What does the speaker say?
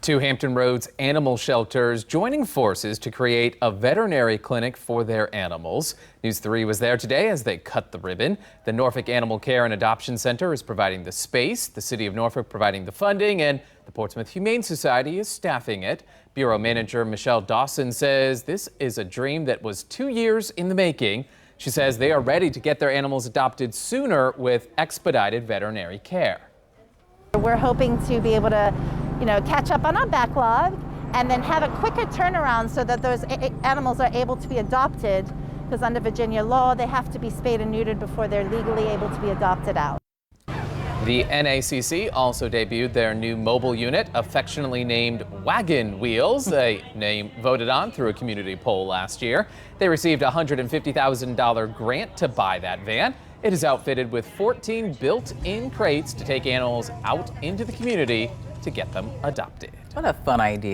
Two Hampton Roads animal shelters joining forces to create a veterinary clinic for their animals. News 3 was there today as they cut the ribbon. The Norfolk Animal Care and Adoption Center is providing the space, the City of Norfolk providing the funding, and the Portsmouth Humane Society is staffing it. Bureau Manager Michelle Dawson says this is a dream that was 2 years in the making. She says they are ready to get their animals adopted sooner with expedited veterinary care. We're hoping to be able to catch up on our backlog and then have a quicker turnaround so that those animals are able to be adopted, because under Virginia law they have to be spayed and neutered before they're legally able to be adopted out. The NACC also debuted their new mobile unit, affectionately named Wagon Wheels, a name voted on through a community poll last year. They received a $150,000 grant to buy that van. It is outfitted with 14 built-in crates to take animals out into the community to get them adopted. What a fun idea.